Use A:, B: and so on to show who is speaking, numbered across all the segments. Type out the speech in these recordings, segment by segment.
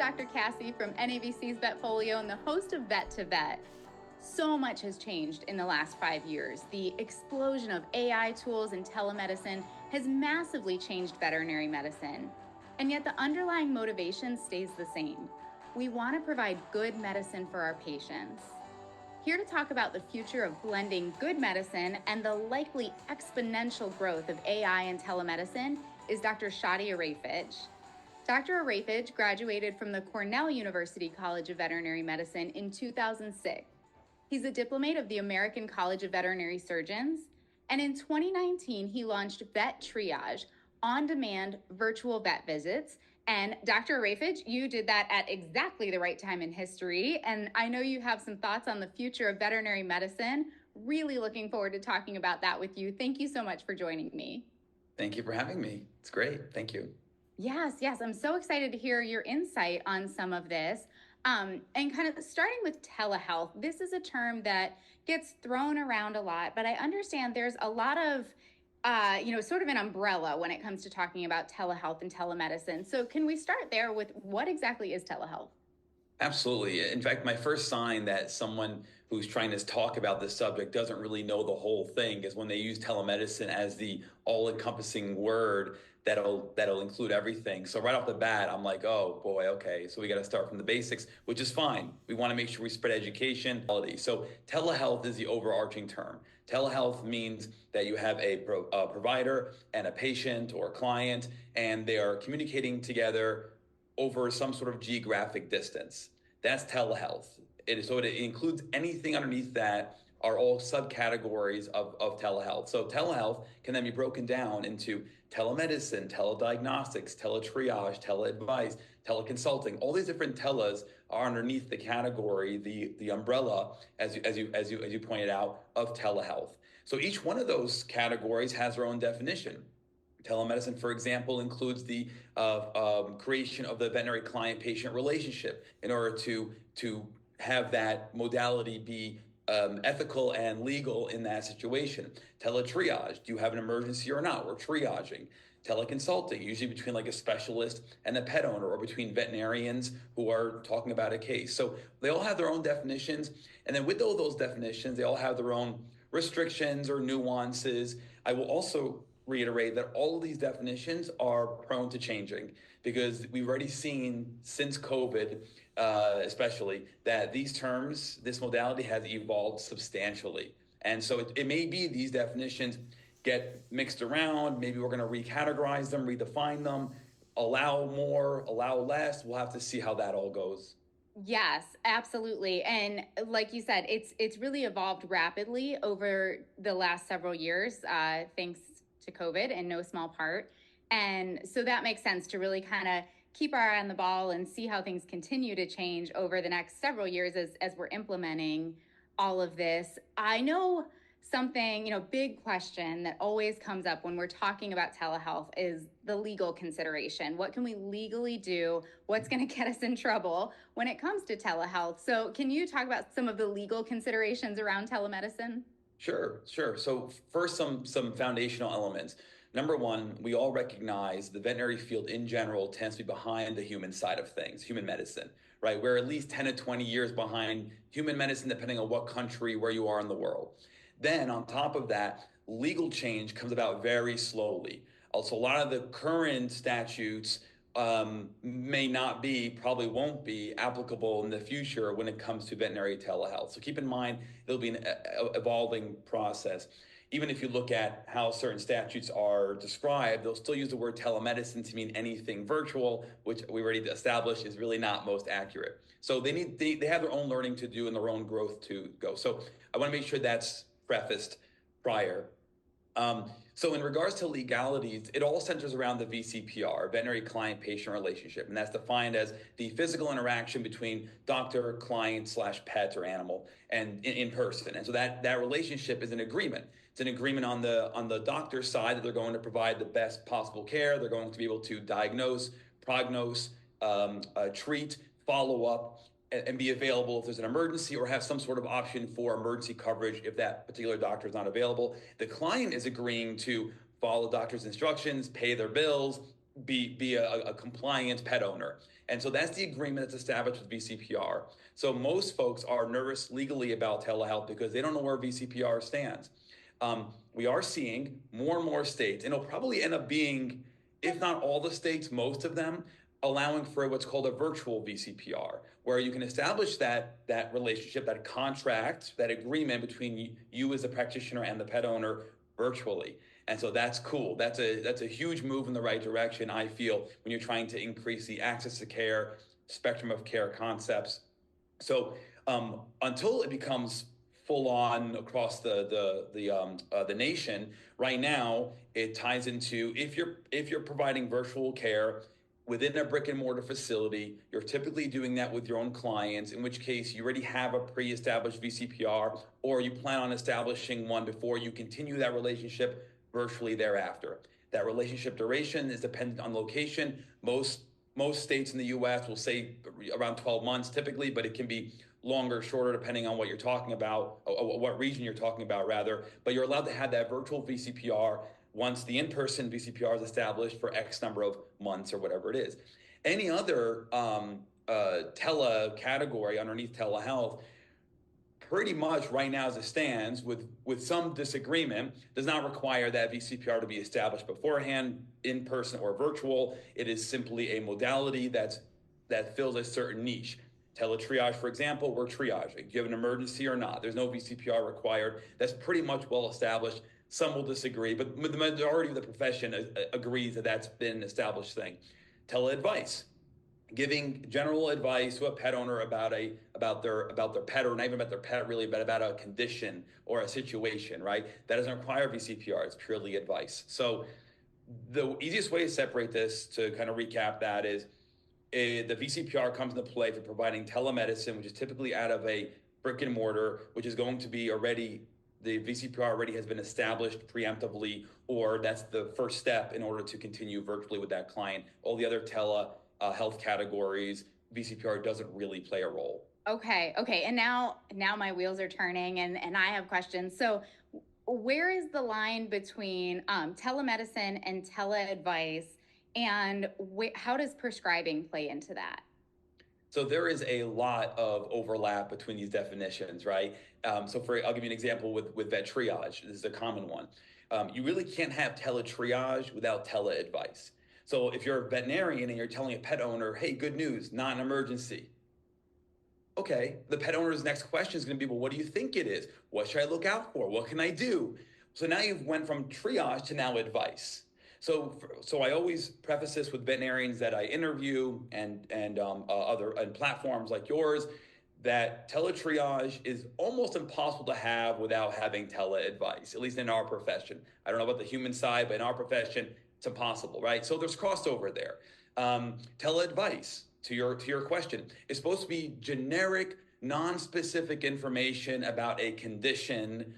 A: Dr. Cassi from NAVC's Vetfolio and the host of Vet2Vet. So much has changed in the last 5 years. The explosion of AI tools and telemedicine has massively changed veterinary medicine. And yet the underlying motivation stays the same. We want to provide good medicine for our patients. Here to talk about the future of blending good medicine and the likely exponential growth of AI and telemedicine is Dr. Shadi Ireifej. Dr. Ireifej graduated from the Cornell University College of Veterinary Medicine in 2006. He's a diplomate of the American College of Veterinary Surgeons, and in 2019, he launched Vet Triage, on-demand virtual vet visits. And Dr. Ireifej, you did that at exactly the right time in history, and I know you have some thoughts on the future of veterinary medicine. Really looking forward to talking about that with you. Thank you so much for joining me.
B: Thank you for having me. It's great. Thank you.
A: Yes. I'm so excited to hear your insight on some of this. And kind of starting with telehealth, this is a term that gets thrown around a lot, but I understand there's a lot of, sort of an umbrella when it comes to talking about telehealth and telemedicine. So can we start there with what exactly is telehealth?
B: Absolutely. In fact, my first sign that someone who's trying to talk about this subject doesn't really know the whole thing is when they use telemedicine as the all-encompassing word that'll include everything. So right off the bat, I'm like, oh boy, okay. So we got to start from the basics, which is fine. We want to make sure we spread education. So telehealth is the overarching term. Telehealth means that you have a provider and a patient or a client, and they are communicating together over some sort of geographic distance. That's telehealth. It includes anything underneath that are all subcategories of telehealth. So telehealth can then be broken down into telemedicine, telediagnostics, teletriage, teleadvice, teleconsulting. All these different teles are underneath the category, the umbrella, as you pointed out, of telehealth. So each one of those categories has their own definition. Telemedicine, for example, includes the creation of the veterinary client-patient relationship in order to have that modality be ethical and legal in that situation. Teletriage, do you have an emergency or not? We're triaging. Teleconsulting, usually between like a specialist and a pet owner or between veterinarians who are talking about a case. So they all have their own definitions. And then with all those definitions, they all have their own restrictions or nuances. I will also reiterate that all of these definitions are prone to changing because we've already seen since COVID, especially, that these terms, this modality has evolved substantially. And so it may be these definitions get mixed around. Maybe we're going to recategorize them, redefine them, allow more, allow less. We'll have to see how that all goes.
A: Yes, absolutely. And like you said, it's really evolved rapidly over the last several years, thanks to COVID in no small part. And so that makes sense to really kind of keep our eye on the ball and see how things continue to change over the next several years as we're implementing all of this. I know something, big question that always comes up when we're talking about telehealth is the legal consideration. What can we legally do? What's going to get us in trouble when it comes to telehealth? So can you talk about some of the legal considerations around telemedicine?
B: Sure. So first, some foundational elements. Number one, we all recognize the veterinary field in general tends to be behind the human side of things, human medicine, right? We're at least 10 to 20 years behind human medicine, depending on what country, where you are in the world. Then on top of that, legal change comes about very slowly. Also, a lot of the current statutes probably won't be applicable in the future when it comes to veterinary telehealth. So keep in mind, it'll be an evolving process. Even if you look at how certain statutes are described, they'll still use the word telemedicine to mean anything virtual, which we already established is really not most accurate. So they have their own learning to do and their own growth to go. So I want to make sure that's prefaced prior. So in regards to legalities, it all centers around the VCPR, veterinary client-patient relationship, and that's defined as the physical interaction between doctor, client / pet or animal, and in person. And so that relationship is an agreement. It's an agreement on the doctor's side that they're going to provide the best possible care. They're going to be able to diagnose, prognose, treat, follow up, and be available if there's an emergency or have some sort of option for emergency coverage if that particular doctor is not available. The client is agreeing to follow the doctor's instructions, pay their bills, be a compliant pet owner. And so that's the agreement that's established with VCPR. So most folks are nervous legally about telehealth because they don't know where VCPR stands. We are seeing more and more states, and it'll probably end up being, if not all the states, most of them, allowing for what's called a virtual VCPR, where you can establish that relationship, that contract, that agreement between you as a practitioner and the pet owner virtually. And so that's cool. That's a huge move in the right direction, I feel, when you're trying to increase the access to care, spectrum of care concepts. So until it becomes full on across the nation, right now it ties into if you're providing virtual care within a brick and mortar facility, you're typically doing that with your own clients, in which case you already have a pre-established VCPR, or you plan on establishing one before you continue that relationship virtually thereafter. That relationship duration is dependent on location. Most states in the US will say around 12 months typically, but it can be longer, shorter, depending on what you're talking about, or what region you're talking about rather. But you're allowed to have that virtual VCPR once the in-person VCPR is established for X number of months or whatever it is. Any other tele category underneath telehealth, pretty much right now as it stands, with some disagreement, does not require that VCPR to be established beforehand, in person or virtual. It is simply a modality that fills a certain niche. Teletriage, for example, we're triaging. Do you have an emergency or not? There's no VCPR required. That's pretty much well established. Some will disagree, but the majority of the profession agrees that that's been an established thing. Teleadvice, giving general advice to a pet owner about their pet, or not even about their pet really, but about a condition or a situation, right? That doesn't require VCPR, it's purely advice. So the easiest way to separate this, to kind of recap that, is the VCPR comes into play for providing telemedicine, which is typically out of a brick and mortar, which is going to be already, the VCPR already has been established preemptively, or that's the first step in order to continue virtually with that client. All the other telehealth categories, VCPR doesn't really play a role.
A: Okay. And now my wheels are turning, and I have questions. So where is the line between telemedicine and teleadvice, and how does prescribing play into that?
B: So there is a lot of overlap between these definitions, right? I'll give you an example with vet triage. This is a common one. You really can't have teletriage without teleadvice. So if you're a veterinarian and you're telling a pet owner, hey, good news, not an emergency. Okay, the pet owner's next question is going to be, well, what do you think it is? What should I look out for? What can I do? So now you've went from triage to now advice. So I always preface this with veterinarians that I interview and platforms like yours, that teletriage is almost impossible to have without having teleadvice, at least in our profession. I don't know about the human side, but in our profession, it's impossible, right? So there's crossover there. Teleadvice, to your question, is supposed to be generic, non-specific information about a condition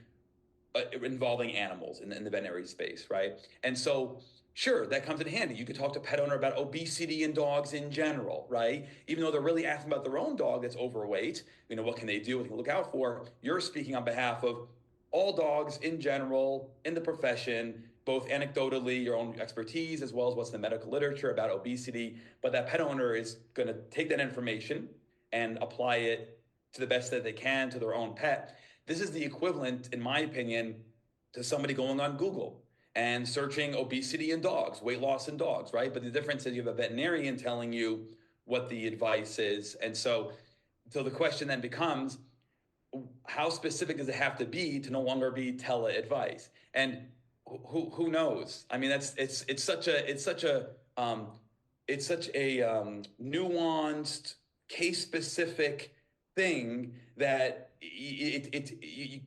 B: involving animals in the veterinary space, right? And so, sure, that comes in handy. You could talk to a pet owner about obesity in dogs in general, right? Even though they're really asking about their own dog that's overweight, what can they do, what can they look out for? You're speaking on behalf of all dogs in general, in the profession, both anecdotally, your own expertise, as well as what's in the medical literature about obesity. But that pet owner is going to take that information and apply it to the best that they can to their own pet. This is the equivalent, in my opinion, to somebody going on Google and searching obesity in dogs, weight loss in dogs, right? But the difference is you have a veterinarian telling you what the advice is. And so the question then becomes, how specific does it have to be to no longer be tele-advice? And who knows? I mean, it's such a nuanced, case-specific thing that you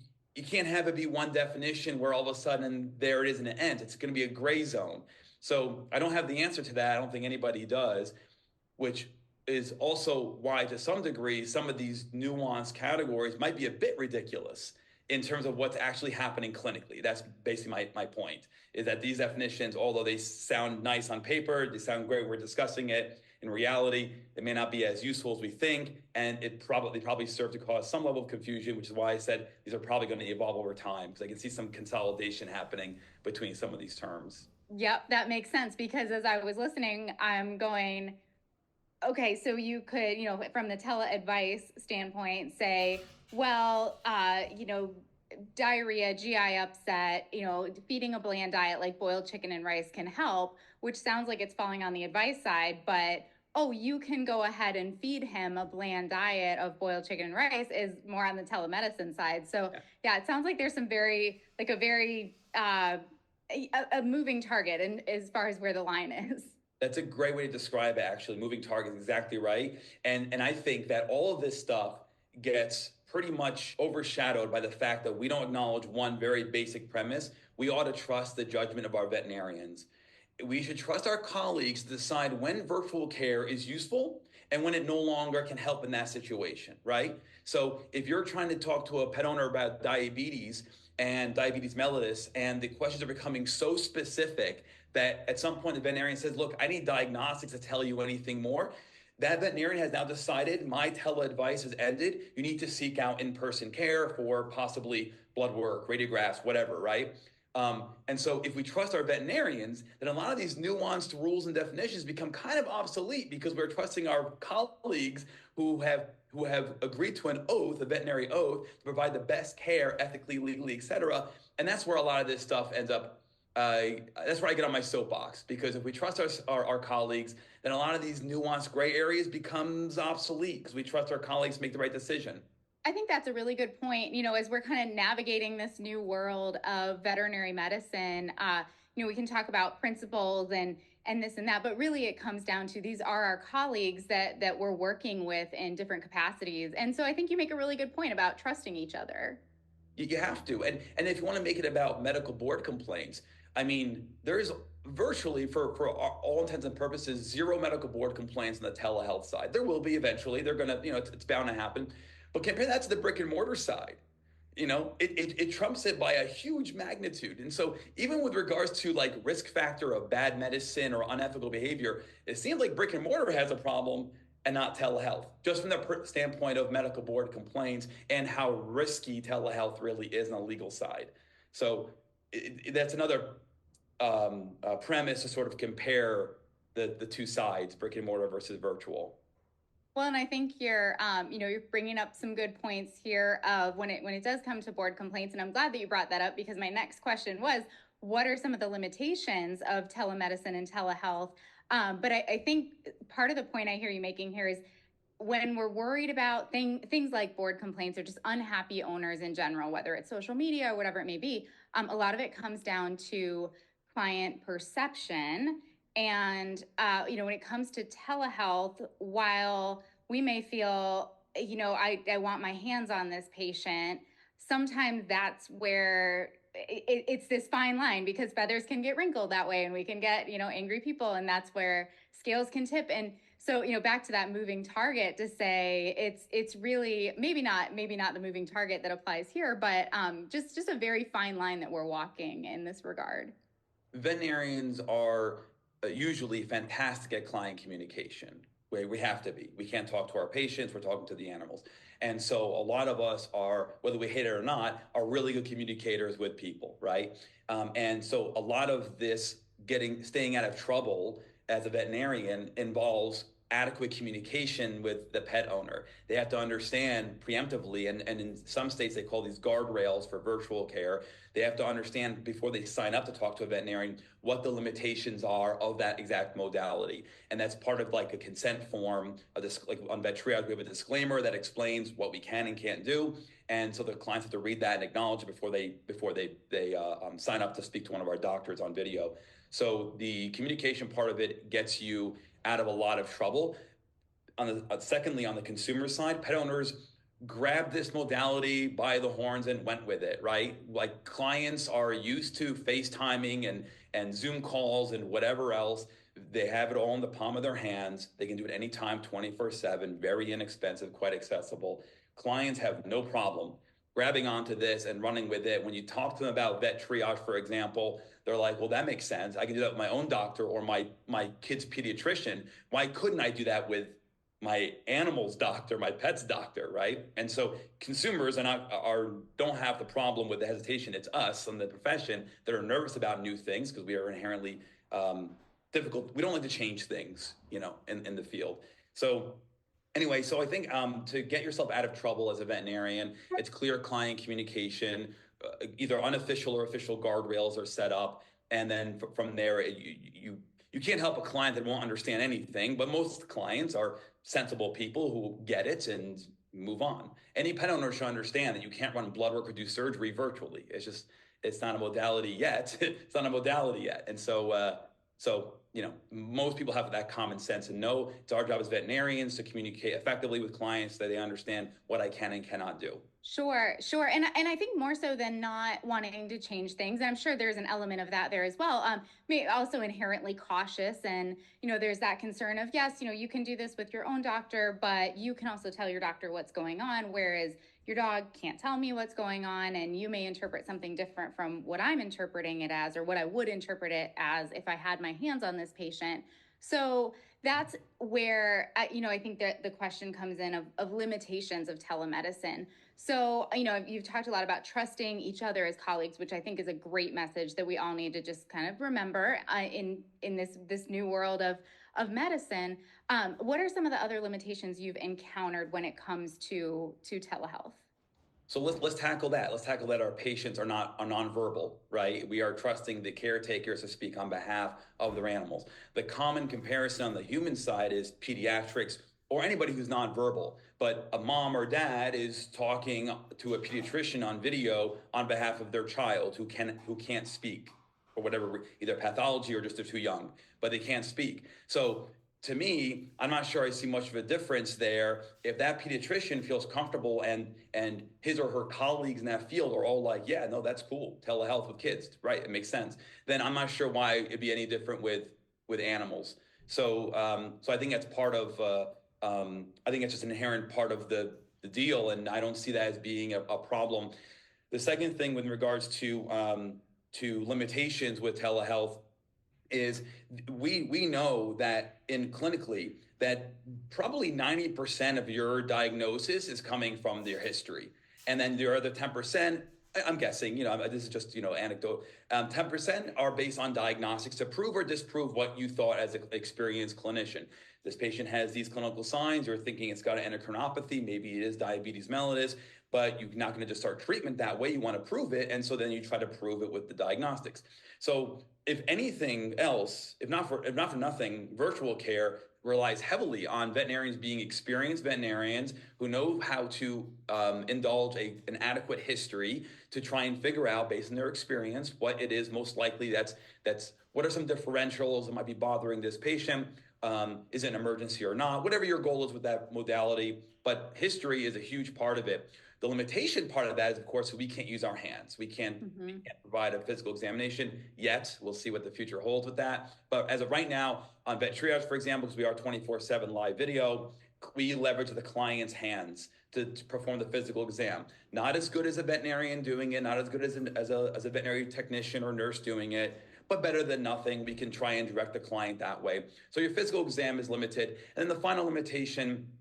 B: can't have it be one definition where all of a sudden there it is and it ends. It's going to be a gray zone. So I don't have the answer to that. I don't think anybody does, which is also why, to some degree, some of these nuanced categories might be a bit ridiculous in terms of what's actually happening clinically. That's basically my point, is that these definitions, although they sound nice on paper, they sound great, we're discussing it, in reality, it may not be as useful as we think, and they probably serve to cause some level of confusion, which is why I said these are probably going to evolve over time, because I can see some consolidation happening between some of these terms.
A: Yep, that makes sense, because as I was listening, I'm going, okay, so you could, from the tele-advice standpoint, say, well, diarrhea, GI upset, feeding a bland diet like boiled chicken and rice can help, which sounds like it's falling on the advice side, but oh, you can go ahead and feed him a bland diet of boiled chicken and rice is more on the telemedicine side. So yeah, it sounds like there's some a very a moving target, and as far as where the line is.
B: That's a great way to describe it, actually. Moving target is exactly right. And I think that all of this stuff gets pretty much overshadowed by the fact that we don't acknowledge one very basic premise. We ought to trust the judgment of our veterinarians. We should trust our colleagues to decide when virtual care is useful and when it no longer can help in that situation, right? So if you're trying to talk to a pet owner about diabetes and diabetes mellitus, and the questions are becoming so specific that at some point the veterinarian says, look, I need diagnostics to tell you anything more. That veterinarian has now decided my tele-advice has ended. You need to seek out in-person care for possibly blood work, radiographs, whatever, right? And so if we trust our veterinarians, then a lot of these nuanced rules and definitions become kind of obsolete, because we're trusting our colleagues who have agreed to an oath, a veterinary oath, to provide the best care ethically, legally, et cetera. And that's where a lot of this stuff ends up. That's where I get on my soapbox, because if we trust our colleagues, then a lot of these nuanced gray areas becomes obsolete, because we trust our colleagues to make the right decision.
A: I think that's a really good point. As we're kind of navigating this new world of veterinary medicine, we can talk about principles and this and that, but really it comes down to, these are our colleagues that we're working with in different capacities. And so I think you make a really good point about trusting each other.
B: You have to. And if you want to make it about medical board complaints, I mean, there's virtually, for all intents and purposes, zero medical board complaints on the telehealth side. There will be eventually. They're going to, it's bound to happen. But compare that to the brick and mortar side. It trumps it by a huge magnitude. And so even with regards to like risk factor of bad medicine or unethical behavior, it seems like brick and mortar has a problem and not telehealth, just from the standpoint of medical board complaints and how risky telehealth really is on the legal side. So that's another premise to sort of compare the two sides, brick and mortar versus virtual.
A: Well, and I think you're bringing up some good points here of when it does come to board complaints. And I'm glad that you brought that up, because my next question was, what are some of the limitations of telemedicine and telehealth? But I think part of the point I hear you making here is, when we're worried about things like board complaints or just unhappy owners in general, whether it's social media or whatever it may be, a lot of it comes down to client perception. And, when it comes to telehealth, while we may feel, I want my hands on this patient, sometimes that's where it's this fine line, because feathers can get wrinkled that way, and we can get, angry people, and that's where scales can tip. And so, back to that moving target, to say it's really maybe not the moving target that applies here, but just a very fine line that we're walking in this regard.
B: Veterinarians are usually fantastic at client communication. We have to be. We can't talk to our patients, we're talking to the animals. And so a lot of us are, whether we hate it or not, are really good communicators with people, right? And so a lot of this staying out of trouble as a veterinarian involves adequate communication with the pet owner. They have to understand preemptively, and in some states they call these guardrails for virtual care. They have to understand before they sign up to talk to a veterinarian what the limitations are of that exact modality. And that's part of like a consent form. Like on Vet Triage, we have a disclaimer that explains what we can and can't do. And so the clients have to read that and acknowledge it before they sign up to speak to one of our doctors on video. So the communication part of it gets you out of a lot of trouble. Secondly, on the consumer side, pet owners grabbed this modality by the horns and went with it, right? Like clients are used to FaceTiming and Zoom calls and whatever else. They have it all in the palm of their hands. They can do it anytime, 24/7, very inexpensive, quite accessible. Clients have no problem grabbing onto this and running with it. When you talk to them about vet triage, for example, they're like, well, that makes sense. I can do that with my own doctor or my kid's pediatrician. Why couldn't I do that with my animal's doctor, my pet's doctor, right? And so consumers don't have the problem with the hesitation. It's us in the profession that are nervous about new things because we are inherently difficult. We don't like to change things, in the field. So anyway, so I think to get yourself out of trouble as a veterinarian, it's clear client communication, either unofficial or official guardrails are set up. And then from there, you can't help a client that won't understand anything, but most clients are sensible people who get it and move on. Any pet owner should understand that you can't run blood work or do surgery virtually. It's not a modality yet. It's not a modality yet. And so, most people have that common sense and know it's our job as veterinarians to communicate effectively with clients so that they understand what I can and cannot do.
A: Sure. And I think more so than not wanting to change things, and I'm sure there's an element of that there as well. Also inherently cautious, and there's that concern of, yes, you can do this with your own doctor, but you can also tell your doctor what's going on, whereas your dog can't tell me what's going on, and you may interpret something different from what I'm interpreting it as, or what I would interpret it as if I had my hands on this patient. So that's where, I think that the question comes in of limitations of telemedicine. So, you've talked a lot about trusting each other as colleagues, which I think is a great message that we all need to just kind of remember in this new world of medicine. What are some of the other limitations you've encountered when it comes to telehealth?
B: So let's tackle that. Let's tackle that our patients are nonverbal, right? We are trusting the caretakers to speak on behalf of their animals. The common comparison on the human side is pediatrics or anybody who's nonverbal, but a mom or dad is talking to a pediatrician on video on behalf of their child who can't speak for whatever, either pathology or just they're too young, but they can't speak. So to me, I'm not sure I see much of a difference there. If that pediatrician feels comfortable and his or her colleagues in that field are all like, yeah, no, that's cool, telehealth with kids, right? It makes sense. Then I'm not sure why it'd be any different with animals. So I think that's part of. I think it's just an inherent part of the deal, and I don't see that as being a problem. The second thing with regards to limitations with telehealth is we know that clinically that probably 90% of your diagnosis is coming from their history. And then there are the 10%, I'm guessing, this is just, anecdote. 10% are based on diagnostics to prove or disprove what you thought as an experienced clinician. This patient has these clinical signs, you're thinking it's got an endocrinopathy, maybe it is diabetes mellitus, but you're not going to just start treatment that way. You want to prove it. And so then you try to prove it with the diagnostics. So if anything else, if not for nothing, virtual care relies heavily on veterinarians being experienced veterinarians who know how to indulge an adequate history to try and figure out, based on their experience, what it is most likely that's what are some differentials that might be bothering this patient. Is it an emergency or not? Whatever your goal is with that modality, but history is a huge part of it. The limitation part of that is, of course, we can't use our hands. We can't provide a physical examination yet. We'll see what the future holds with that. But as of right now, on Vet Triage, for example, because we are 24/7 live video, we leverage the client's hands to perform the physical exam. Not as good as a veterinarian doing it, not as good as a veterinary technician or nurse doing it, but better than nothing. We can try and direct the client that way. So your physical exam is limited. And then the final limitation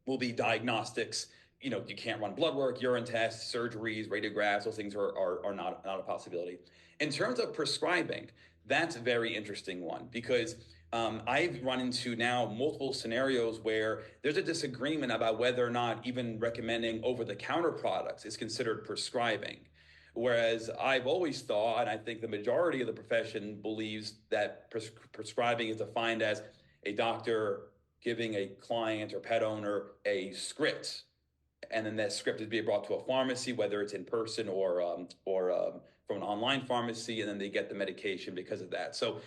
B: will be diagnostics. You can't run blood work, urine tests, surgeries, radiographs. Those things are not a possibility. In terms of prescribing, that's a very interesting one because I've run into now multiple scenarios where there's a disagreement about whether or not even recommending over-the-counter products is considered prescribing. Whereas I've always thought, and I think the majority of the profession believes that prescribing is defined as a doctor giving a client or pet owner a script, and then that script is being brought to a pharmacy, whether it's in person or from an online pharmacy, and then they get the medication because of that. So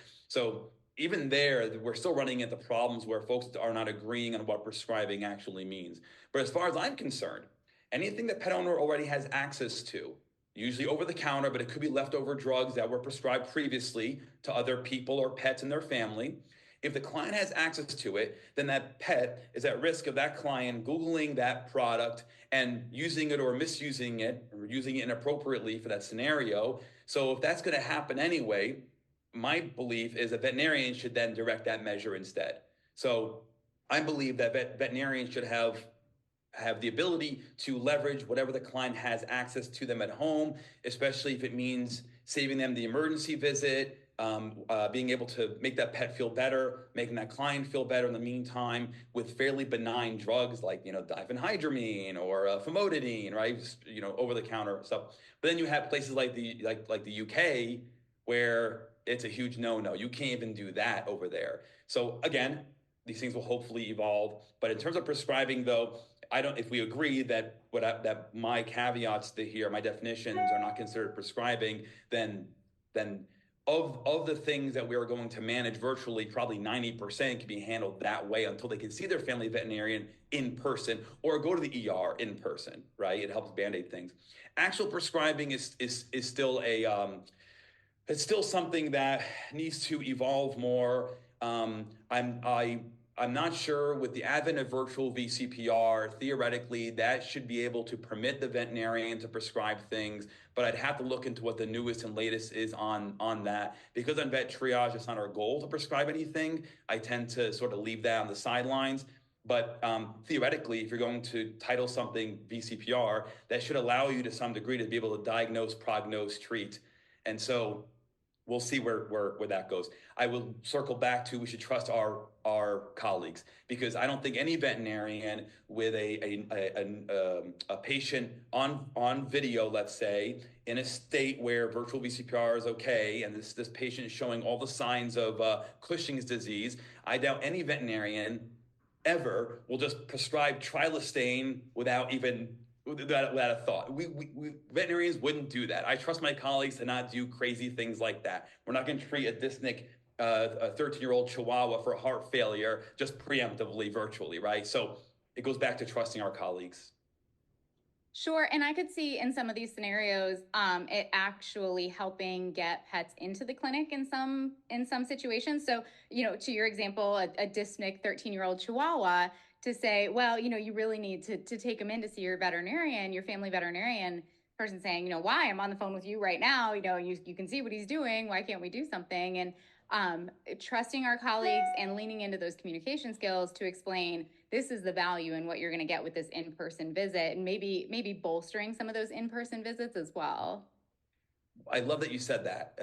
B: even there, we're still running into problems where folks are not agreeing on what prescribing actually means. But as far as I'm concerned, anything that pet owner already has access to, usually over the counter, but it could be leftover drugs that were prescribed previously to other people or pets in their family. If the client has access to it, then that pet is at risk of that client Googling that product and using it or misusing it or using it inappropriately for that scenario. So if that's going to happen anyway, my belief is a veterinarian should then direct that measure instead. So I believe that veterinarians should have the ability to leverage whatever the client has access to them at home, especially if it means saving them the emergency visit, being able to make that pet feel better, making that client feel better in the meantime with fairly benign drugs like, diphenhydramine or famotidine, right? Just, over-the-counter stuff. But then you have places like the UK where it's a huge no-no. You can't even do that over there. So again, these things will hopefully evolve. But in terms of prescribing, though, if we agree that that my caveats here, my definitions are not considered prescribing, then of the things that we are going to manage virtually, probably 90% can be handled that way until they can see their family veterinarian in person or go to the ER in person, right? It helps band-aid things. Actual prescribing is still it's still something that needs to evolve more. I'm not sure with the advent of virtual VCPR, theoretically, that should be able to permit the veterinarian to prescribe things, but I'd have to look into what the newest and latest is on that. Because on vet triage, it's not our goal to prescribe anything. I tend to sort of leave that on the sidelines. But theoretically, if you're going to title something VCPR, that should allow you to some degree to be able to diagnose, prognose, treat. And so we'll see where that goes. I will circle back to we should trust our colleagues, because I don't think any veterinarian with a patient on video, let's say, in a state where virtual VCPR is okay, and this patient is showing all the signs of Cushing's disease, I doubt any veterinarian ever will just prescribe trilostane without a thought. We veterinarians wouldn't do that. I trust my colleagues to not do crazy things like that. We're not going to treat a dyspneic a 13-year-old Chihuahua for heart failure just preemptively virtually, right? So it goes back to trusting our colleagues.
A: Sure. And I could see in some of these scenarios, it actually helping get pets into the clinic in some situations. So, to your example, a dyspneic 13-year-old Chihuahua, to say, well, you really need to take him in to see your veterinarian, your family veterinarian. Person saying, why? I'm on the phone with you right now. You can see what he's doing. Why can't we do something? And trusting our colleagues and leaning into those communication skills to explain this is the value and what you're going to get with this in-person visit, and maybe bolstering some of those in-person visits as well.
B: I love that you said that.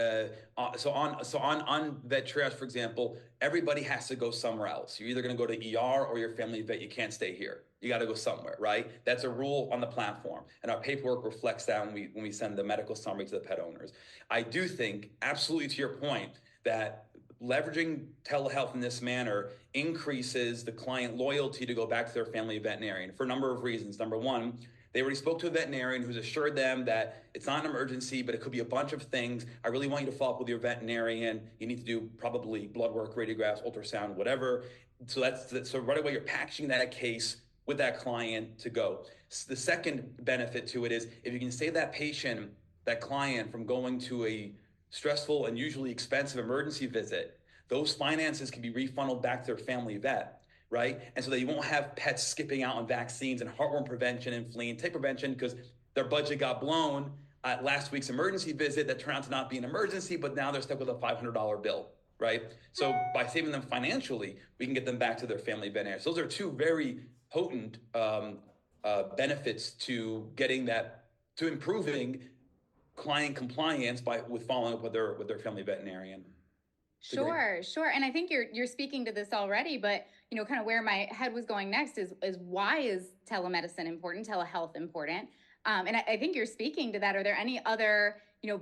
B: So on vet triage, for example, everybody has to go somewhere else. You're either going to go to ER or your family vet. You can't stay here. You got to go somewhere, right? That's a rule on the platform, and our paperwork reflects that when we send the medical summary to the pet owners. I do think, absolutely to your point, that leveraging telehealth in this manner increases the client loyalty to go back to their family veterinarian for a number of reasons. Number one, they already spoke to a veterinarian who's assured them that it's not an emergency, but it could be a bunch of things. I really want you to follow up with your veterinarian. You need to do probably blood work, radiographs, ultrasound, whatever. So so right away you're packaging that case with that client to go. The second benefit to it is if you can save that patient, that client, from going to a stressful and usually expensive emergency visit, those finances can be refunded back to their family vet, right? And so that you won't have pets skipping out on vaccines and heartworm prevention and flea and tick prevention because their budget got blown at last week's emergency visit that turned out to not be an emergency, but now they're stuck with a $500 bill, right? So by saving them financially, we can get them back to their family veterinarian. So those are two very potent benefits to getting that, to improving client compliance with following up with their family veterinarian.
A: Sure. And I think you're speaking to this already, but kind of where my head was going next is why is telemedicine important, telehealth important? And I think you're speaking to that. Are there any other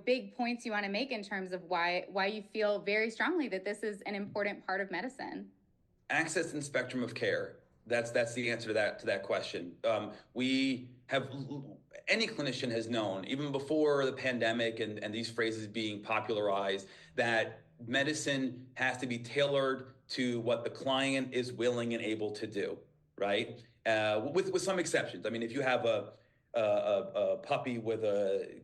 A: big points you want to make in terms of why you feel very strongly that this is an important part of medicine?
B: Access and spectrum of care. That's the answer to that question. We have, any clinician has known, even before the pandemic and these phrases being popularized, that medicine has to be tailored to what the client is willing and able to do, right? With some exceptions. I mean, if you have a puppy with a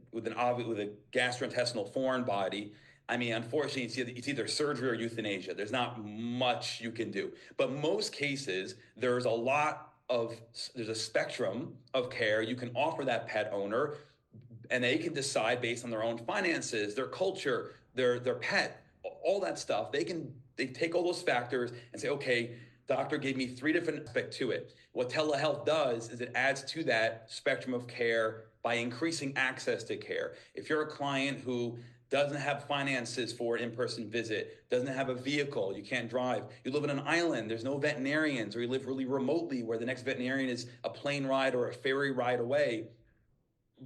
B: gastrointestinal foreign body, I mean, unfortunately, it's either surgery or euthanasia. There's not much you can do. But most cases, there's a spectrum of care you can offer that pet owner, and they can decide based on their own finances, their culture, their pet, all that stuff. They take all those factors and say, okay, doctor gave me 3 different aspects to it. What telehealth does is it adds to that spectrum of care by increasing access to care. If you're a client who doesn't have finances for an in-person visit, doesn't have a vehicle, you can't drive, you live on an island, there's no veterinarians, or you live really remotely where the next veterinarian is a plane ride or a ferry ride away,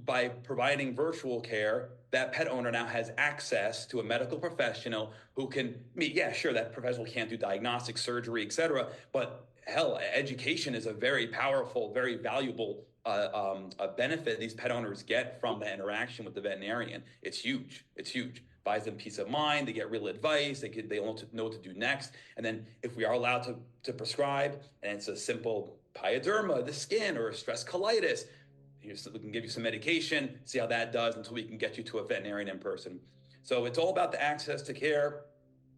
B: by providing virtual care, that pet owner now has access to a medical professional who can meet, yeah, sure, that professional can't do diagnostic surgery, et cetera, but hell, education is a very powerful, very valuable a benefit these pet owners get from the interaction with the veterinarian. It's huge. It's huge. Buys them peace of mind. They get real advice. They know what to do next. And then if we are allowed to prescribe, and it's a simple pyoderma, the skin, or a stress colitis, we can give you some medication, see how that does until we can get you to a veterinarian in person. So it's all about the access to care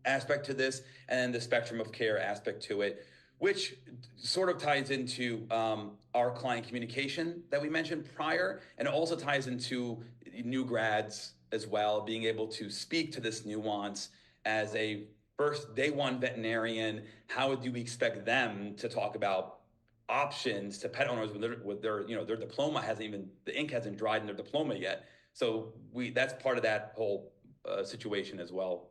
B: aspect to this and the spectrum of care aspect to it, which sort of ties into our client communication that we mentioned prior, and it also ties into new grads as well, being able to speak to this nuance as a first day one veterinarian. How do we expect them to talk about options to pet owners with their their diploma the ink hasn't dried in their diploma yet? So that's part of that whole situation as well.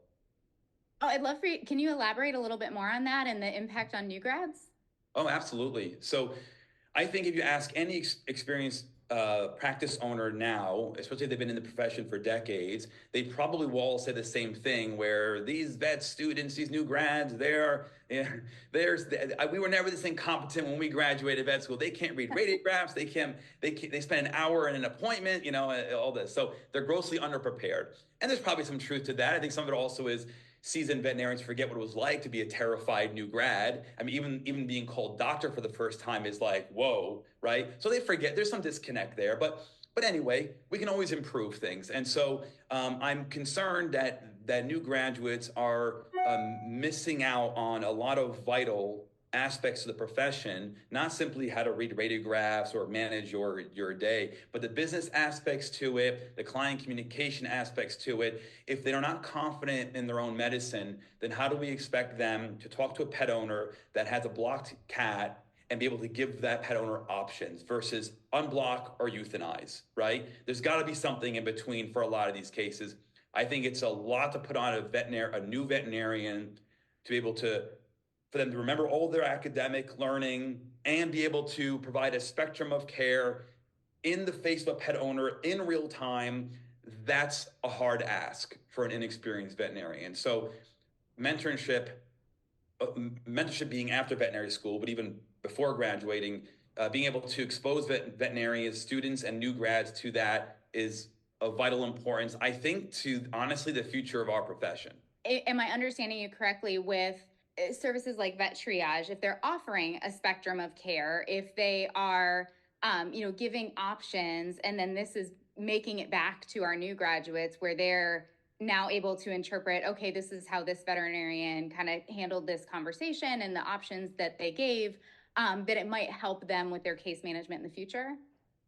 A: Oh, I'd love for you. Can you elaborate a little bit more on that and the impact on new grads?
B: Oh, absolutely. So I think if you ask any experienced practice owner now, especially if they've been in the profession for decades, they probably will all say the same thing, where these vet students, these new grads, we were never this incompetent when we graduated vet school. They can't read radiographs. They spend an hour in an appointment, all this. So they're grossly underprepared. And there's probably some truth to that. I think some of it also is seasoned veterinarians forget what it was like to be a terrified new grad. I mean, even being called doctor for the first time is like, whoa, right? So they forget. There's some disconnect there. But anyway, we can always improve things. And so I'm concerned that new graduates are missing out on a lot of vital aspects of the profession, not simply how to read radiographs or manage your day, but the business aspects to it, the client communication aspects to it. If they're not confident in their own medicine, then how do we expect them to talk to a pet owner that has a blocked cat and be able to give that pet owner options versus unblock or euthanize, right? There's got to be something in between for a lot of these cases. I think it's a lot to put on a new veterinarian to be able for them to remember all their academic learning and be able to provide a spectrum of care in the face of a pet owner in real time. That's a hard ask for an inexperienced veterinarian. So mentorship being after veterinary school, but even before graduating, being able to expose veterinarian students and new grads to that is of vital importance, I think, to honestly the future of our profession.
A: Am I understanding you correctly with services like vet triage? If they're offering a spectrum of care, if they are giving options, and then this is making it back to our new graduates where they're now able to interpret, okay, this is how this veterinarian kind of handled this conversation and the options that they gave, that it might help them with their case management in the future?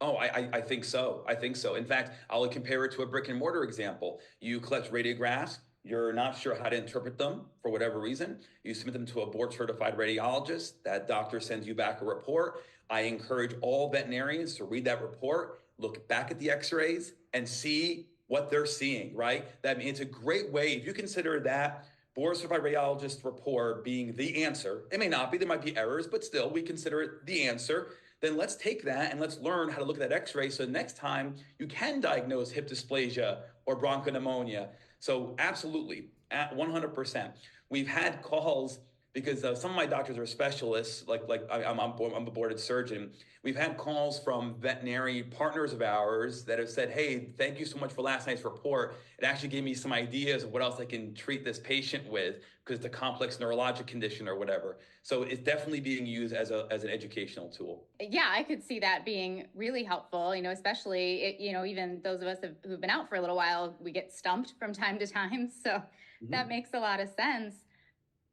B: Oh, I think so. I think so. In fact, I'll compare it to a brick and mortar example. You collect radiographs. You're not sure how to interpret them for whatever reason. You submit them to a board certified radiologist. That doctor sends you back a report. I encourage all veterinarians to read that report, look back at the x-rays and see what they're seeing, right? That means it's a great way. If you consider that board certified radiologist report being the answer, it may not be, there might be errors, but still we consider it the answer. Then let's take that and let's learn how to look at that x-ray so next time you can diagnose hip dysplasia or bronchopneumonia. So absolutely, at 100%. We've had calls because some of my doctors are specialists, I'm a boarded surgeon. We've had calls from veterinary partners of ours that have said, hey, thank you so much for last night's report. It actually gave me some ideas of what else I can treat this patient with because it's a complex neurologic condition or whatever. So it's definitely being used as an educational tool.
A: Yeah, I could see that being really helpful, especially, even those of us who've been out for a little while, we get stumped from time to time. So that makes a lot of sense.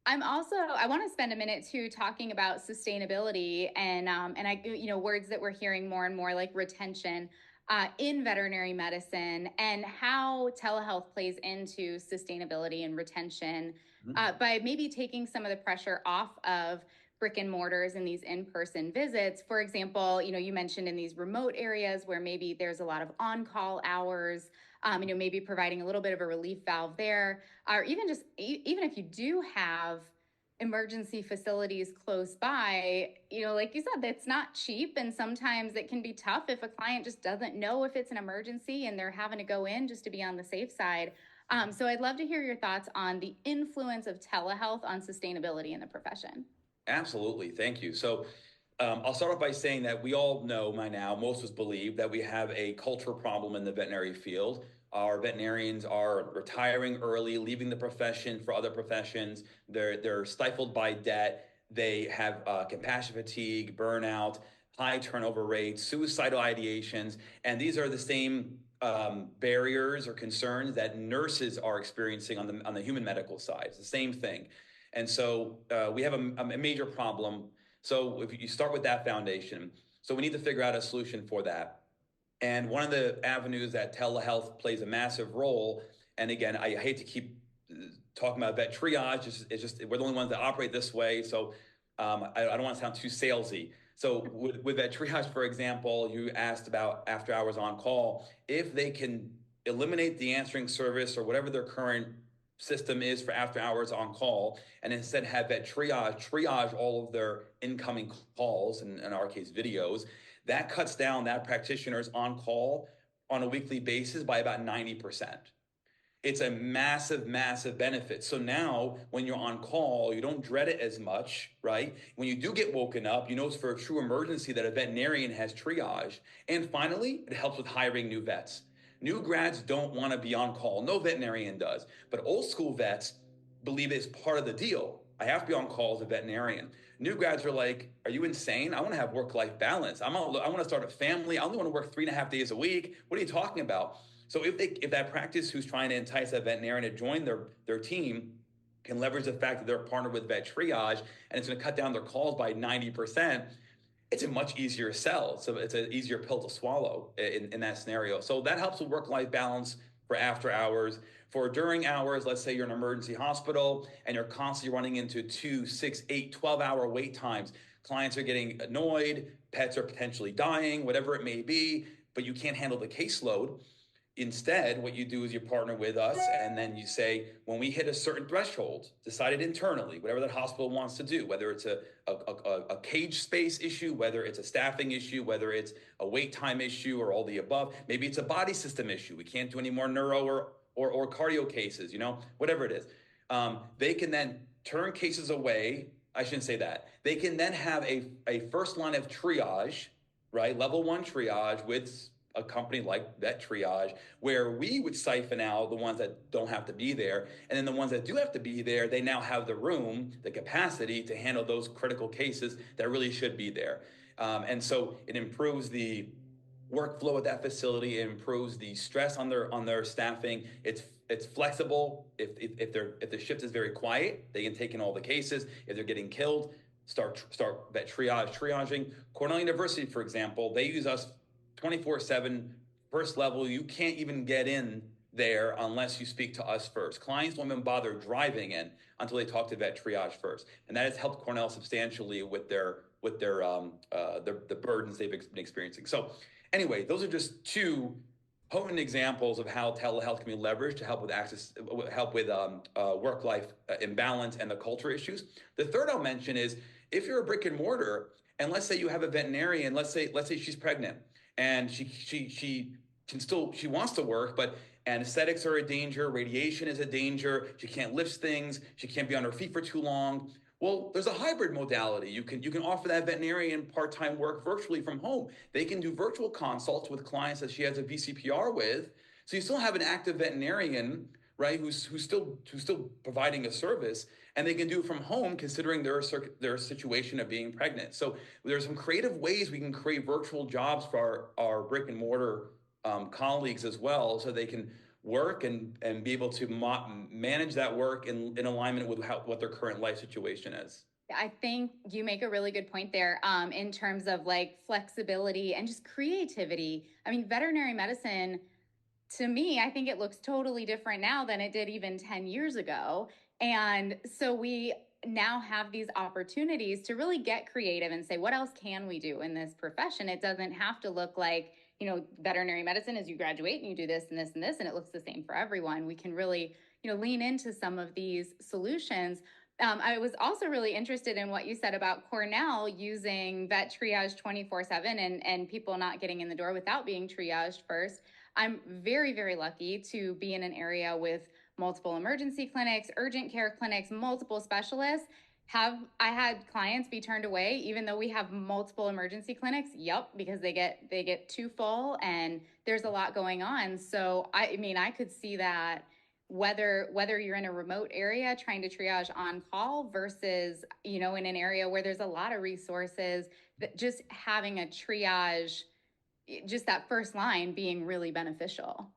A: I want to spend a minute too talking about sustainability and words that we're hearing more and more, like retention in veterinary medicine, and how telehealth plays into sustainability and retention by maybe taking some of the pressure off of brick and mortars and these in-person visits. For example, you mentioned in these remote areas where maybe there's a lot of on-call hours, maybe providing a little bit of a relief valve there, or even even if you do have emergency facilities close by, like you said, that's not cheap. And sometimes it can be tough if a client just doesn't know if it's an emergency and they're having to go in just to be on the safe side. So I'd love to hear your thoughts on the influence of telehealth on sustainability in the profession.
B: Absolutely. Thank you. So I'll start off by saying that we all know by now, most of us believe that we have a culture problem in the veterinary field. Our veterinarians are retiring early, leaving the profession for other professions. They're stifled by debt. They have compassion fatigue, burnout, high turnover rates, suicidal ideations, and these are the same barriers or concerns that nurses are experiencing on the human medical side. It's the same thing. And so we have a major problem. So if you start with that foundation, so we need to figure out a solution for that. And one of the avenues that telehealth plays a massive role, and again, I hate to keep talking about vet triage, it's just we're the only ones that operate this way. So I don't want to sound too salesy. So with vet triage, for example, you asked about after hours on call. If they can eliminate the answering service or whatever their current system is for after hours on call, and instead have vet triage all of their incoming calls, and in our case, videos, that cuts down that practitioner's on call on a weekly basis by about 90%. It's a massive, massive benefit. So now when you're on call, you don't dread it as much, right? When you do get woken up, you know it's for a true emergency that a veterinarian has triage. And finally, it helps with hiring new vets. New grads don't want to be on call. No veterinarian does. But old school vets believe it's part of the deal. I have to be on call as a veterinarian. New grads are like, are you insane? I want to have work-life balance. I want to start a family. I only want to work 3.5 days a week. What are you talking about? So if that practice who's trying to entice that veterinarian to join their team can leverage the fact that they're partnered with vet triage and it's going to cut down their calls by 90%, it's a much easier sell. So it's an easier pill to swallow in that scenario. So that helps with work-life balance for after hours. For during hours, let's say you're in an emergency hospital and you're constantly running into 2, 6, 8, 12-hour wait times. Clients are getting annoyed, pets are potentially dying, whatever it may be, but you can't handle the caseload. Instead, what you do is you partner with us and then you say, when we hit a certain threshold, decided internally, whatever that hospital wants to do, whether it's a cage space issue, whether it's a staffing issue, whether it's a wait time issue or all the above, maybe it's a body system issue. We can't do any more neuro or cardio cases, whatever it is. They can then turn cases away. I shouldn't say that. They can then have a first line of triage, right? Level 1 triage with a company like Vet Triage, where we would siphon out the ones that don't have to be there. And then the ones that do have to be there, they now have the room, the capacity to handle those critical cases that really should be there. And so it improves the workflow at that facility. It improves the stress on their staffing. It's flexible. If the shift is very quiet, they can take in all the cases. If they're getting killed, start Vet triaging. Cornell University, for example, they use us 24/7, first level. You can't even get in there unless you speak to us first. Clients don't even bother driving in until they talk to Vet Triage first, and that has helped Cornell substantially with the burdens they've been experiencing. So, anyway, those are just two potent examples of how telehealth can be leveraged to help with work-life imbalance and the culture issues. The third I'll mention is if you're a brick and mortar, and let's say you have a veterinarian, let's say she's pregnant. And she wants to work, but anesthetics are a danger, radiation is a danger, she can't lift things, she can't be on her feet for too long. Well, there's a hybrid modality. You can offer that veterinarian part-time work virtually from home. They can do virtual consults with clients that she has a VCPR with. So you still have an active veterinarian, right, who's still providing a service, and they can do it from home considering their situation of being pregnant. So there's some creative ways we can create virtual jobs for our brick and mortar colleagues as well, so they can work and be able to manage that work in alignment with what their current life situation is.
A: I think you make a really good point there in terms of like flexibility and just creativity. I mean, veterinary medicine, to me, I think it looks totally different now than it did even 10 years ago. And so we now have these opportunities to really get creative and say, what else can we do in this profession? It doesn't have to look like, veterinary medicine is you graduate and you do this and this and this, and it looks the same for everyone. We can really, lean into some of these solutions. I was also really interested in what you said about Cornell using vet triage 24/7 and people not getting in the door without being triaged first. I'm very, very lucky to be in an area with multiple emergency clinics, urgent care clinics, multiple specialists. I had clients be turned away even though we have multiple emergency clinics? Yep, because they get too full and there's a lot going on. So I could see that whether you're in a remote area trying to triage on call versus, in an area where there's a lot of resources, that just having a triage, just that first line being really beneficial.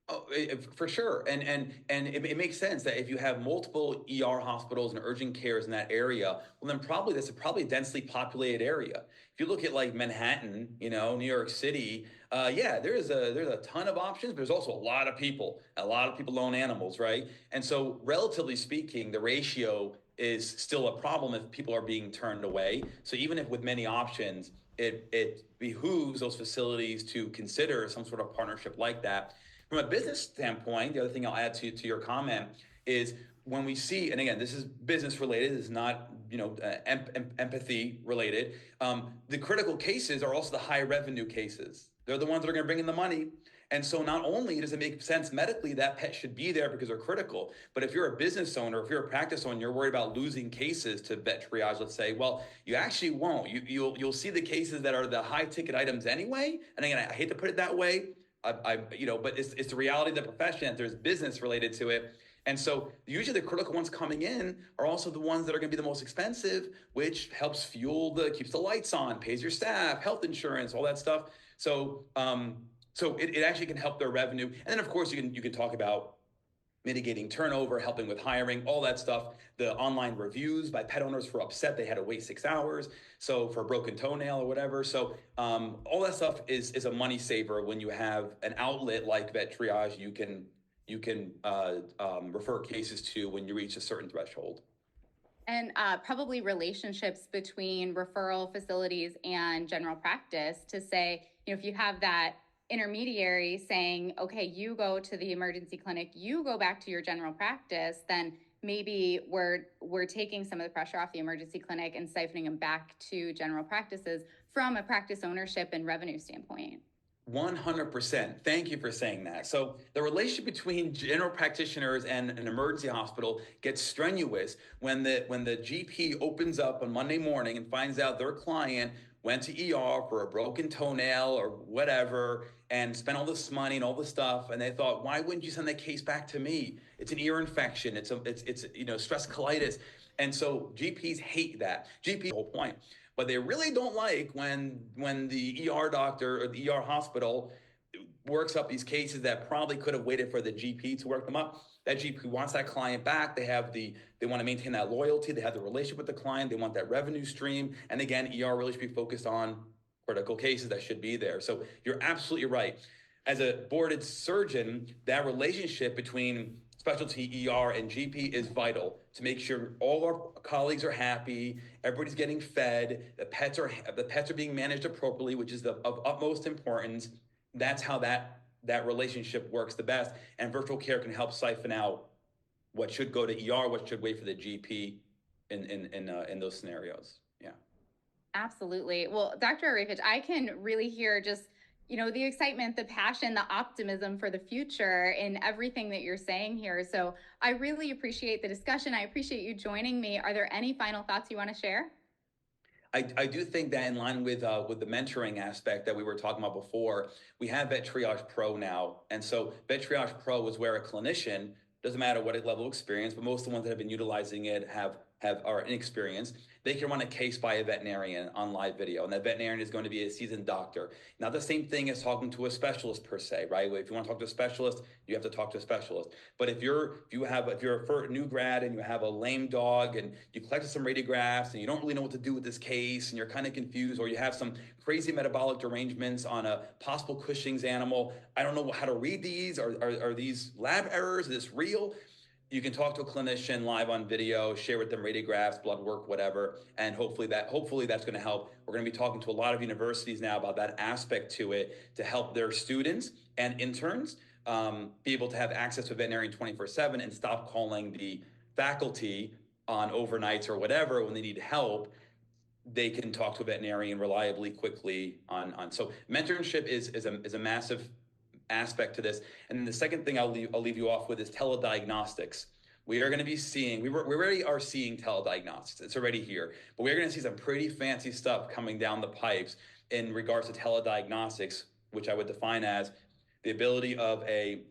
B: Oh, for sure. And it makes sense that if you have multiple ER hospitals and urgent cares in that area, well, then that's probably a densely populated area. If you look at like Manhattan, New York City, yeah, there's a ton of options, but there's also a lot of people own animals, right? And so relatively speaking, the ratio is still a problem if people are being turned away. So even if with many options, it behooves those facilities to consider some sort of partnership like that. From a business standpoint, the other thing I'll add to your comment is when we see, and again, this is business related, it's not empathy related. The critical cases are also the high revenue cases. They're the ones that are going to bring in the money. And so not only does it make sense medically that pet should be there because they're critical, but if you're a business owner, if you're a practice owner, you're worried about losing cases to vet triage, let's say, well, you actually won't. You'll see the cases that are the high ticket items anyway. And again, I hate to put it that way. But it's the reality of the profession that there's business related to it. And so usually the critical ones coming in are also the ones that are going to be the most expensive, which helps keeps the lights on, pays your staff, health insurance, all that stuff. So it actually can help their revenue. And then of course you can talk about mitigating turnover, helping with hiring, all that stuff. The online reviews by pet owners who are upset they had to wait 6 hours, so for a broken toenail or whatever. So all that stuff is a money saver when you have an outlet like Vet Triage you can refer cases to when you reach a certain threshold.
A: And probably relationships between referral facilities and general practice to say, if you have that intermediary saying, okay, you go to the emergency clinic, you go back to your general practice, then maybe we're taking some of the pressure off the emergency clinic and siphoning them back to general practices from a practice ownership and revenue standpoint.
B: 100%. Thank you for saying that. So the relationship between general practitioners and an emergency hospital gets strenuous when the GP opens up on Monday morning and finds out their client went to ER for a broken toenail or whatever and spent all this money and all this stuff. And they thought, why wouldn't you send that case back to me? It's an ear infection. It's stress colitis. And so GPs hate that. GPs, the whole point. But they really don't like when the ER doctor or the ER hospital works up these cases that probably could have waited for the GP to work them up. That GP wants that client back. They want to maintain that loyalty. They have the relationship with the client. They want that revenue stream. And again, ER really should be focused on critical cases that should be there. So you're absolutely right. As a boarded surgeon, that relationship between specialty ER and GP is vital to make sure all our colleagues are happy, everybody's getting fed, the pets are being managed appropriately, which is of utmost importance. That's how that relationship works the best. And virtual care can help siphon out what should go to ER, what should wait for the GP in those scenarios. Yeah.
A: Absolutely. Well, Dr. Ireifej, I can really hear just the excitement, the passion, the optimism for the future in everything that you're saying here. So I really appreciate the discussion. I appreciate you joining me. Are there any final thoughts you want to share?
B: I do think that in line with the mentoring aspect that we were talking about before, we have Vet Triage Pro now. And so Vet Triage Pro is where a clinician, doesn't matter what level of experience, but most of the ones that have been utilizing it are inexperienced. They can run a case by a veterinarian on live video, and that veterinarian is going to be a seasoned doctor. Not the same thing as talking to a specialist per se, right? If you want to talk to a specialist, you have to talk to a specialist. But if you're a new grad and you have a lame dog and you collected some radiographs and you don't really know what to do with this case and you're kind of confused, or you have some crazy metabolic derangements on a possible Cushing's animal, I don't know how to read these. Are these lab errors? Is this real? you can talk to a clinician live on video, share with them radiographs, blood work, whatever, and hopefully that's going to help. We're going to be talking to a lot of universities now about that aspect to it to help their students and interns be able to have access to a veterinarian 24/7 and stop calling the faculty on overnights or whatever when they need help. They can talk to a veterinarian reliably, quickly on. So mentorship is a massive aspect to this. And then the second thing I'll leave you off with is telediagnostics. We are going to be seeing, we already are seeing telediagnostics. It's already here, but we're going to see some pretty fancy stuff coming down the pipes in regards to telediagnostics, which I would define as the ability of a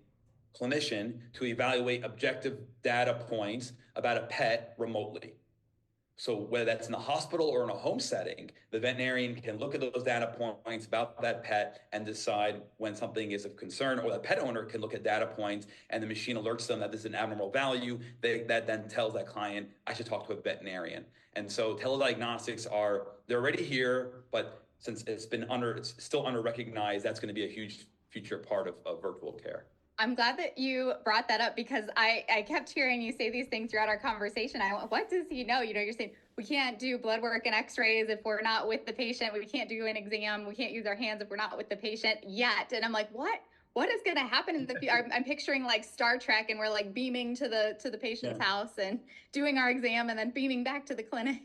B: clinician to evaluate objective data points about a pet remotely. So whether that's in the hospital or in a home setting, the veterinarian can look at those data points about that pet and decide when something is of concern, or the pet owner can look at data points and the machine alerts them that this is an abnormal value. That then tells that client, I should talk to a veterinarian. And so telediagnostics they're already here, but since it's still under-recognized, that's going to be a huge future part of virtual care.
A: I'm glad that you brought that up, because I kept hearing you say these things throughout our conversation. I went, what does he know? You're saying we can't do blood work and x-rays if we're not with the patient. We can't do an exam. We can't use our hands if we're not with the patient yet. And I'm like, what is going to happen in the future? I'm picturing like Star Trek, and we're like beaming to the patient's house and doing our exam and then beaming back to the clinic.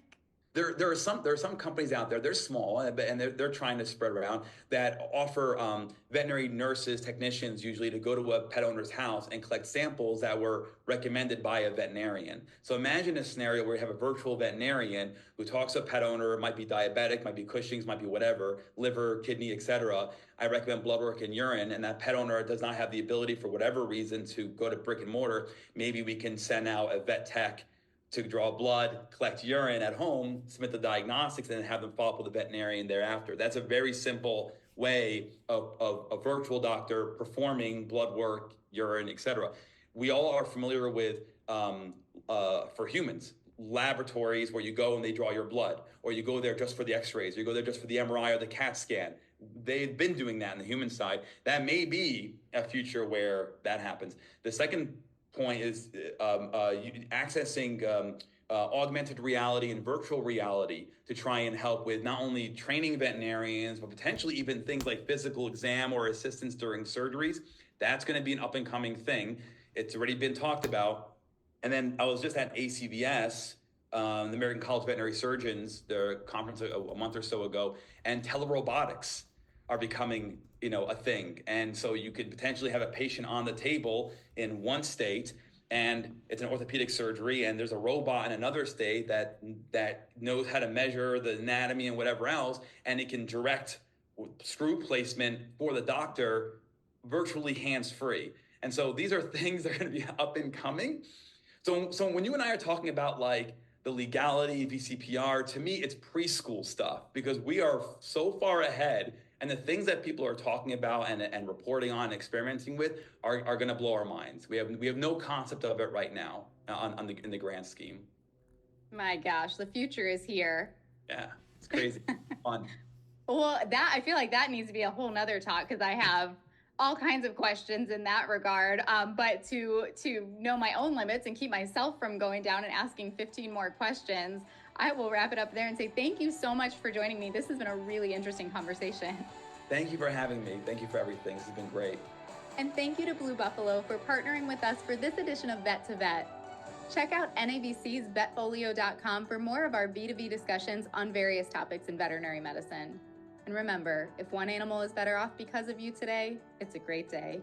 B: There are some companies out there, they're small and they're trying to spread around, that offer veterinary nurses, technicians usually, to go to a pet owner's house and collect samples that were recommended by a veterinarian. So imagine a scenario where you have a virtual veterinarian who talks to a pet owner, might be diabetic, might be Cushing's, might be whatever, liver, kidney, etc. I recommend blood work and urine, and that pet owner does not have the ability for whatever reason to go to brick and mortar. Maybe we can send out a vet tech to draw blood, collect urine at home, submit the diagnostics, and then have them follow up with a veterinarian thereafter. That's a very simple way of a virtual doctor performing blood work, urine, etc. We all are familiar with, for humans, laboratories where you go and they draw your blood, or you go there just for the x-rays, or you go there just for the MRI or the CAT scan. They've been doing that on the human side. That may be a future where that happens. The second point is accessing augmented reality and virtual reality to try and help with not only training veterinarians, but potentially even things like physical exam or assistance during surgeries. That's going to be an up and coming thing. It's already been talked about. And then I was just at ACVS, the American College of Veterinary Surgeons, their conference a month or so ago, and telerobotics are becoming a thing. And so you could potentially have a patient on the table in one state, and it's an orthopedic surgery, and there's a robot in another state that knows how to measure the anatomy and whatever else, and it can direct screw placement for the doctor virtually hands-free. And so these are things that are going to be up and coming. So when you and I are talking about like the legality, VCPR, to me, it's preschool stuff, because we are so far ahead. And the things that people are talking about and reporting on and experimenting with are going to blow our minds. We have no concept of it right now in the grand scheme.
A: My gosh, the future is here.
B: Yeah, it's crazy. Fun.
A: Well, I feel like that needs to be a whole nother talk, because I have all kinds of questions in that regard. But to know my own limits and keep myself from going down and asking 15 more questions, I will wrap it up there and say thank you so much for joining me. This has been a really interesting conversation.
B: Thank you for having me. Thank you for everything. This has been great.
A: And thank you to Blue Buffalo for partnering with us for this edition of Vet2Vet. Check out NAVC's vetfolio.com for more of our B2B discussions on various topics in veterinary medicine. And remember, if one animal is better off because of you today, it's a great day.